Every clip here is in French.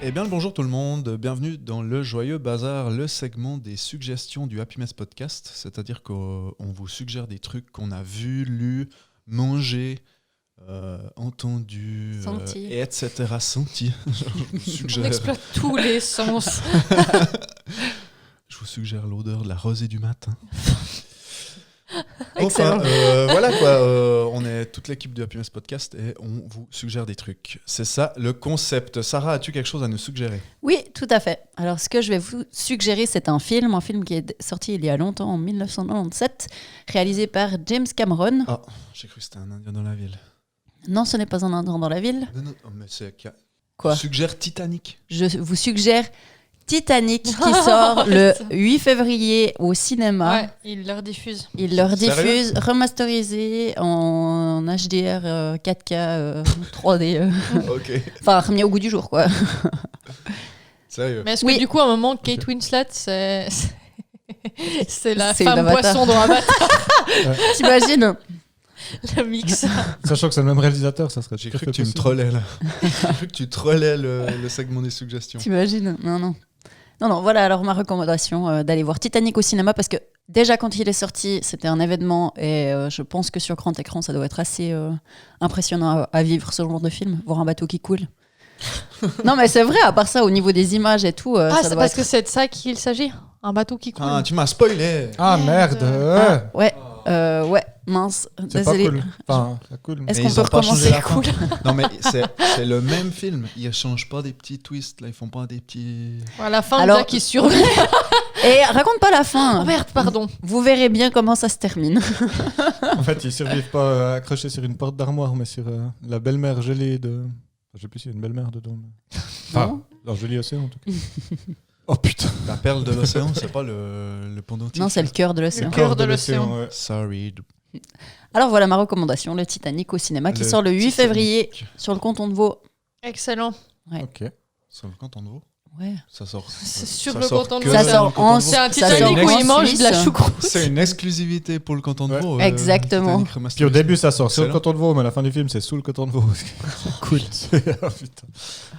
Eh bien le bonjour tout le monde, bienvenue dans le Joyeux Bazar, le segment des suggestions du Happy Mess Podcast, c'est-à-dire qu'on vous suggère des trucs qu'on a vus, lus, mangés, entendus, et etc. Sentis. On exploite tous les sens. Je vous suggère l'odeur de la rosée du matin. Excellent. Voilà quoi, on est toute l'équipe du Happy Mess Podcast et on vous suggère des trucs. C'est ça le concept. Sarah, as-tu quelque chose à nous suggérer ? Oui, tout à fait. Alors, ce que je vais vous suggérer, c'est un film qui est sorti il y a longtemps, en 1997, réalisé par James Cameron. Ah, j'ai cru que c'était un Indien dans la ville. Non, ce n'est pas un Indien dans la ville. Non, oh, mais c'est... Quoi ? Suggère Titanic. Je vous suggère Titanic, qui sort le 8 février au cinéma. Ouais, il leur diffuse. Il leur Sérieux ? diffuse, remasterisé en HDR 4K 3D. Ok. Enfin, remis au goût du jour, quoi. Sérieux. Mais est-ce Oui. que du coup, à un moment, Kate Winslet, c'est la C'est femme une avatar. poisson dans Avatar, T'imagines ? le mix. Sachant que c'est le même réalisateur, ça serait J'ai tout à cru fait que tu me possible. trollais là. J'ai cru que tu trollais le segment des suggestions. T'imagines ? Non, voilà alors ma recommandation d'aller voir Titanic au cinéma parce que déjà quand il est sorti, c'était un événement et je pense que sur grand écran, ça doit être assez impressionnant à vivre ce genre de film, voir un bateau qui coule. Non mais c'est vrai, à part ça, au niveau des images et tout, Ah, ça c'est doit parce être... que c'est de ça qu'il s'agit. Un bateau qui coule. Ah, tu m'as spoilé. Ah merde, ouais. Ouais, mince, C'est pas désolé. cool. Enfin, c'est cool. Est-ce Mais qu'on ils peut ont pas changé recommencer la fin. cool. Non mais c'est le même film. Ils changent pas des petits twists là. Ils font pas des petits. À la fin, Alors- déjà qui survit. Et raconte pas la fin. Oh merde, pardon. Vous verrez bien comment ça se termine. En fait, ils survivent pas accrochés sur une porte d'armoire, mais sur la belle-mère gelée de... Je sais plus s'il y a une belle-mère dedans. Mais... Non. Dans le joli océan, en tout cas. Oh putain. La perle de l'océan, c'est pas le pendentif. Non, c'est le cœur de l'océan. Le cœur de l'océan. ouais. Sorry. Alors voilà ma recommandation, le Titanic au cinéma qui sort le 8 février sur le canton de Vaud. Excellent. Ok. Sur le canton de Vaud. Ouais. Ça sort. C'est sur ça le sort canton de que Vaud. Ça dans sort le canton en de Vaud. C'est un ça Titanic sort où en ils mangent de la Suisse. choucroute. C'est une exclusivité pour le canton de Ouais. Vaud. Exactement. Titanic Puis au remasterisé. début, ça sort sur le Excellent. canton de Vaud, mais à la fin du film, c'est sous le canton de Vaud. C'est cool. Oh, putain.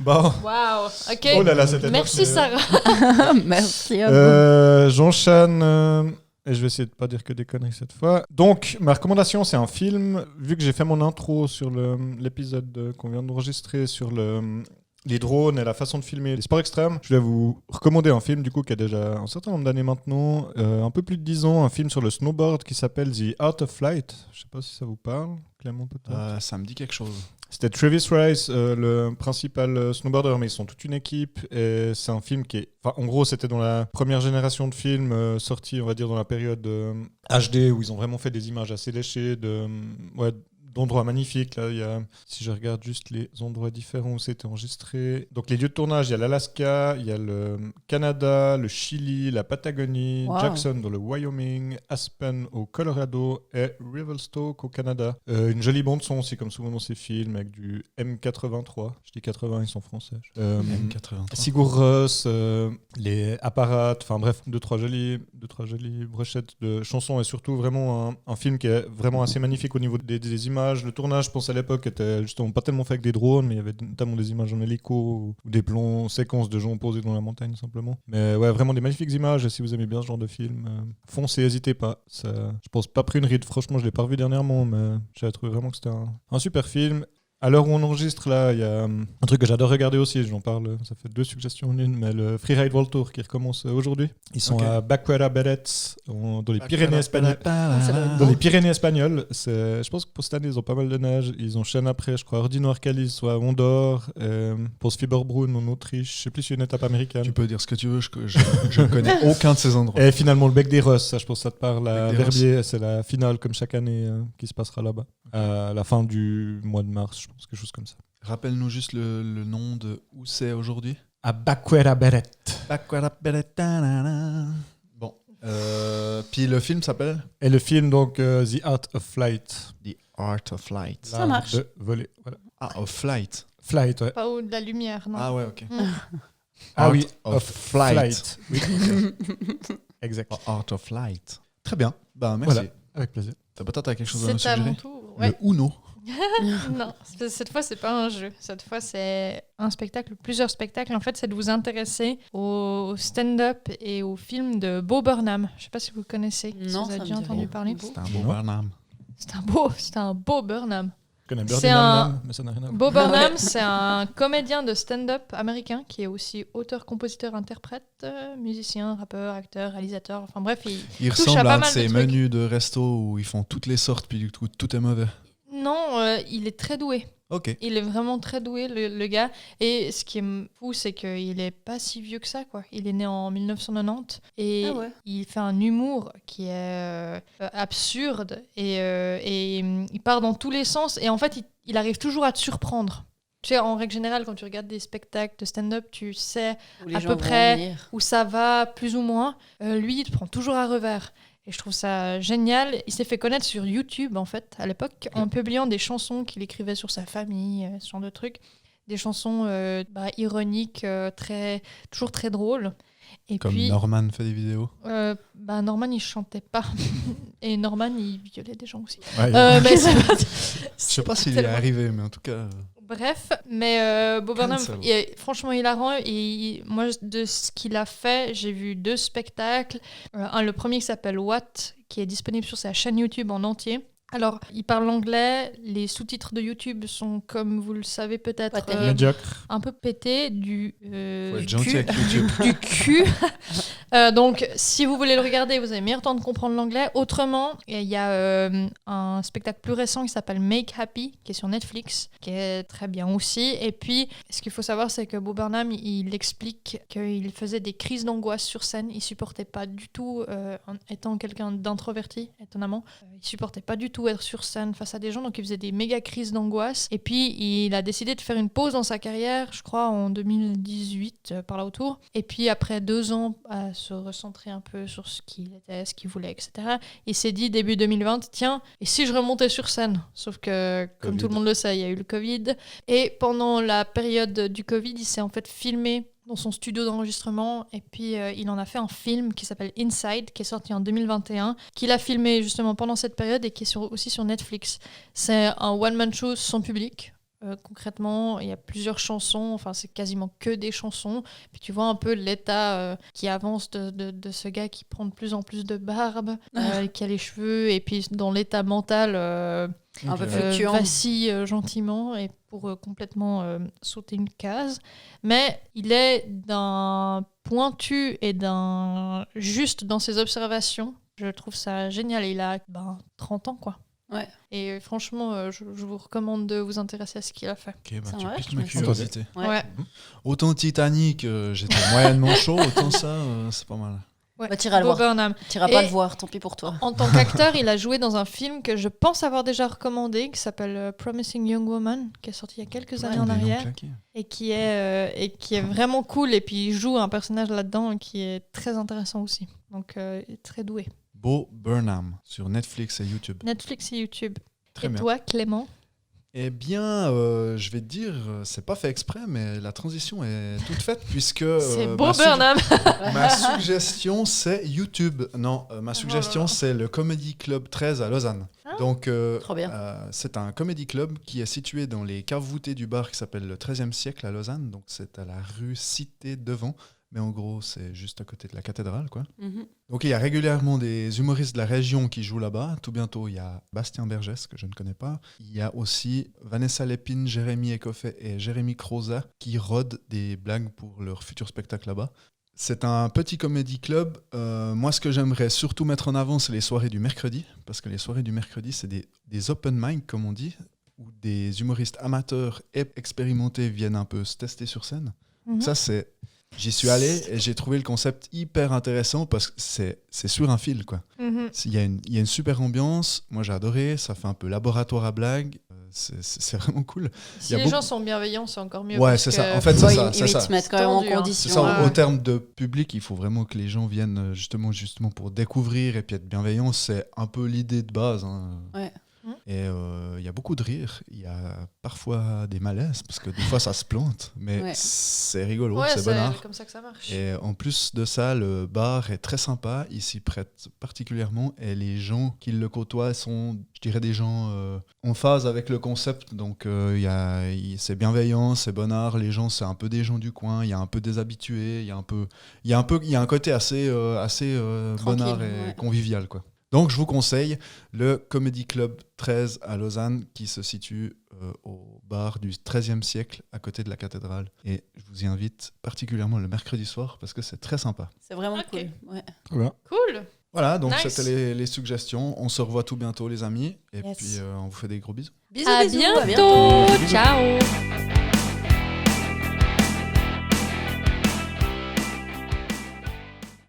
Bon. Waouh. Ok. Oh là là, c'était Merci top, mais- Sarah. Merci à vous. J'enchaîne. Et je vais essayer de pas dire que des conneries cette fois. Donc, ma recommandation, c'est un film. Vu que j'ai fait mon intro sur l'épisode qu'on vient d'enregistrer sur les drones et la façon de filmer les sports extrêmes, je vais vous recommander un film du coup qui a déjà un certain nombre d'années maintenant, un peu plus de 10 ans, un film sur le snowboard qui s'appelle The Art of Flight. Je sais pas si ça vous parle, Clément peut-être. Ça me dit quelque chose. C'était Travis Rice, le principal snowboarder, mais ils sont toute une équipe. Et c'est un film qui est... Enfin, en gros, c'était dans la première génération de films sortis, on va dire, dans la période HD, où ils ont vraiment fait des images assez léchées, d'endroits magnifiques. Là, il y a, si je regarde juste les endroits différents où c'était enregistré. Donc, les lieux de tournage, il y a l'Alaska, il y a le Canada, le Chili, la Patagonie, Wow. Jackson dans le Wyoming, Aspen au Colorado et Revelstoke au Canada. Une jolie bande-son aussi, comme souvent dans ces films, avec du M83. Je dis 80, ils sont français. M83. Sigur Rós, les apparats, enfin bref, deux trois jolies brochettes de chansons et surtout vraiment un film qui est vraiment assez magnifique au niveau des images. Le tournage, je pense à l'époque, était justement pas tellement fait avec des drones, mais il y avait notamment des images en hélico ou des plans séquences de gens posés dans la montagne simplement. Mais ouais, vraiment des magnifiques images. Et si vous aimez bien ce genre de film, foncez, n'hésitez pas. Ça, je pense pas pris une ride. Franchement, je l'ai pas revu dernièrement, mais j'avais trouvé vraiment que c'était un super film. À l'heure où on enregistre, là, il y a un truc que j'adore regarder aussi, j'en parle, ça fait 2 suggestions en une, mais le Freeride World Tour qui recommence aujourd'hui. Ils sont Ok. à Baqueira Beret, dans les Pyrénées espagnoles. Dans les Pyrénées espagnoles, je pense que pour cette année, ils ont pas mal de neige. Ils enchaînent après, je crois, Ordino Arcalis, soit à Ondor, pour Fiberbrunn en Autriche. Je sais plus s'il y a une étape américaine. Tu peux dire ce que tu veux, je ne connais aucun de ces endroits. Et finalement, le Bec des Rosses, ça, je pense que ça te parle à Bec des Verbier. C'est la finale, comme chaque année, qui se passera là-bas. À la fin du mois de mars, je pense, quelque chose comme ça. Rappelle-nous juste le nom de où c'est aujourd'hui. À Baqueira Beret. Bon. Puis le film s'appelle Et le film, donc, The Art of Flight. The Art of Flight. Ça marche. De voler. Voilà. Ah, of Flight. Flight, ouais. Pas au de la lumière, non. Ah ouais, ok. Ah Art oui, of Flight. Oui. Exact. Art of Flight. Très bien. Bah merci. Voilà, avec plaisir. T'as peut-être quelque chose à nous C'est à mon suggérer tour. Le Ouais. Uno. Non, cette fois, c'est pas un jeu. Cette fois, c'est un spectacle, plusieurs spectacles. En fait, c'est de vous intéresser au stand-up et aux films de Bo Burnham. Je sais pas si vous connaissez, si Non, vous ça avez me déjà dit entendu rien. parler. C'est un beau Non. Burnham. C'est un beau Burnham. Je connais C'est Birdie un- Nam, mais ça n'a rien à voir. Bo Burnham, c'est un comédien de stand-up américain qui est aussi auteur, compositeur, interprète, musicien, rappeur, acteur, réalisateur. Enfin bref, Il touche à ressemble pas à un de mal de ces trucs. menus de resto où ils font toutes les sortes, puis du coup, tout est mauvais. non, il est très doué. Ok. Il est vraiment très doué, le gars. Et ce qui est fou, c'est qu'il est pas si vieux que ça, quoi. Il est né en 1990 et Ah ouais. il fait un humour qui est absurde et il part dans tous les sens. Et en fait, il arrive toujours à te surprendre. Tu sais, en règle générale, quand tu regardes des spectacles de stand-up, tu sais Où les à gens peu vont près venir. où ça va, plus ou moins. Lui, il te prend toujours à revers. Et je trouve ça génial. Il s'est fait connaître sur YouTube, en fait, à l'époque, en publiant des chansons qu'il écrivait sur sa famille, ce genre de trucs. Des chansons ironiques, toujours très drôles. Et Comme puis, Norman fait des vidéos. Norman, il chantait pas. Et Norman, il violait des gens aussi. Ouais, Mais c'est pas- Je sais pas s'il est tellement- arrivé, mais en tout cas. Bref, mais Bo Burnham, Cancel. il est franchement hilarant. Et moi, de ce qu'il a fait, j'ai vu 2 spectacles. Le premier qui s'appelle What, qui est disponible sur sa chaîne YouTube en entier. Alors, il parle l'anglais. Les sous-titres de YouTube sont, comme vous le savez peut-être, Pas terrible. médiocre. un peu pétés Faut être du gentil cul. avec YouTube. Du cul. Donc, si vous voulez le regarder, vous avez meilleur temps de comprendre l'anglais. Autrement, il y a un spectacle plus récent qui s'appelle Make Happy, qui est sur Netflix, qui est très bien aussi. Et puis, ce qu'il faut savoir, c'est que Bo Burnham, il explique qu'il faisait des crises d'angoisse sur scène. Il supportait pas du tout, en étant quelqu'un d'introverti, étonnamment, il supportait pas du tout être sur scène face à des gens. Donc, il faisait des méga crises d'angoisse. Et puis, il a décidé de faire une pause dans sa carrière, je crois, en 2018, par là autour. Et puis, après 2 ans à se recentrer un peu sur ce qu'il était, ce qu'il voulait, etc., il s'est dit, début 2020, tiens, et si je remontais sur scène? Sauf que, comme Covid. tout le monde le sait, il y a eu le Covid. Et pendant la période du Covid, il s'est en fait filmé dans son studio d'enregistrement et puis il en a fait un film qui s'appelle Inside, qui est sorti en 2021, qu'il a filmé justement pendant cette période et qui est aussi sur Netflix. C'est un one-man show sans public. Concrètement, il y a plusieurs chansons, enfin c'est quasiment que des chansons. Puis tu vois un peu l'état qui avance de ce gars qui prend de plus en plus de barbe, qui a les cheveux, et puis dans l'état mental Un peu Ok. fluctuant. vacille gentiment et pour complètement sauter une case. Mais il est d'un pointu et d'un juste dans ses observations. Je trouve ça génial. Et il a 30 ans, quoi. Ouais. Et franchement, je vous recommande de vous intéresser à ce qu'il a fait. Ok, bah, Ça tu va, piques je ma me sens- curiosité. Ouais. Ouais. Autant Titanic, j'étais moyennement chaud, autant ça, c'est pas mal. Ouais. Bah, t'iras le Bo voir. Burnham. T'iras pas Et- le voir, tant pis pour toi. En tant qu'acteur, il a joué dans un film que je pense avoir déjà recommandé, qui s'appelle Promising Young Woman, qui est sorti il y a quelques années en Des noms arrière. claqués. Et qui est vraiment cool. Et puis il joue un personnage là-dedans qui est très intéressant aussi. Donc il est très doué. Bo Burnham sur Netflix et YouTube. Netflix et YouTube. Très et bien. toi, Clément? Eh bien, je vais te dire, c'est pas fait exprès, mais la transition est toute faite puisque C'est Bo ma, Burnham. ma suggestion c'est YouTube. Non, ma suggestion c'est le Comedy Club 13 à Lausanne. Ah. Donc, Trop bien. c'est un comedy club qui est situé dans les caves voûtées du bar qui s'appelle le 13e siècle à Lausanne. Donc, c'est à la rue Cité Devant. Mais en gros, c'est juste à côté de la cathédrale, quoi. Mhm. Donc il y a régulièrement des humoristes de la région qui jouent là-bas. Tout bientôt, il y a Bastien Bergès, que je ne connais pas. Il y a aussi Vanessa Lépine, Jérémy Ecoffet et Jérémy Croza qui rodent des blagues pour leur futur spectacle là-bas. C'est un petit comédie club. Moi, ce que j'aimerais surtout mettre en avant, c'est les soirées du mercredi. Parce que les soirées du mercredi, c'est des open mic, comme on dit, où des humoristes amateurs et expérimentés viennent un peu se tester sur scène. Mhm. Ça, c'est... J'y suis allé et j'ai trouvé le concept hyper intéressant parce que c'est sur un fil, quoi. Mhm. Il y a une super ambiance. Moi, j'ai adoré. Ça fait un peu laboratoire à blagues. C'est vraiment cool. Si Il y a les beaucoup- gens sont bienveillants, c'est encore mieux. Ouais, parce c'est que- ça. En fait, Ouais, c'est ils ça. te mettent quand même en tendu, hein. C'est condition. ça. Ouais. Au terme de public, il faut vraiment que les gens viennent justement pour découvrir et puis être bienveillants. C'est un peu l'idée de base, hein. Ouais. Et il y a beaucoup de rire. Il y a parfois des malaises, parce que des fois ça se plante, mais Ouais. c'est rigolo, Ouais, c'est bonnard. comme ça que ça marche. Et en plus de ça, le bar est très sympa, il s'y prête particulièrement, et les gens qui le côtoient sont, je dirais, des gens en phase avec le concept. Donc c'est bienveillant, c'est bonnard, les gens, c'est un peu des gens du coin, il y a un peu des habitués, il y a un côté assez bonnard et ouais. convivial, quoi. Donc je vous conseille le Comedy Club 13 à Lausanne, qui se situe au bar du XIIIe siècle à côté de la cathédrale. Et je vous y invite particulièrement le mercredi soir parce que c'est très sympa. C'est vraiment Ok. cool. Ouais. Très bien. Cool. Voilà, donc Nice. c'était les suggestions. On se revoit tout bientôt les amis. Et Yes. puis on vous fait des gros bisous. Bisous, À bisous, bientôt. Ciao.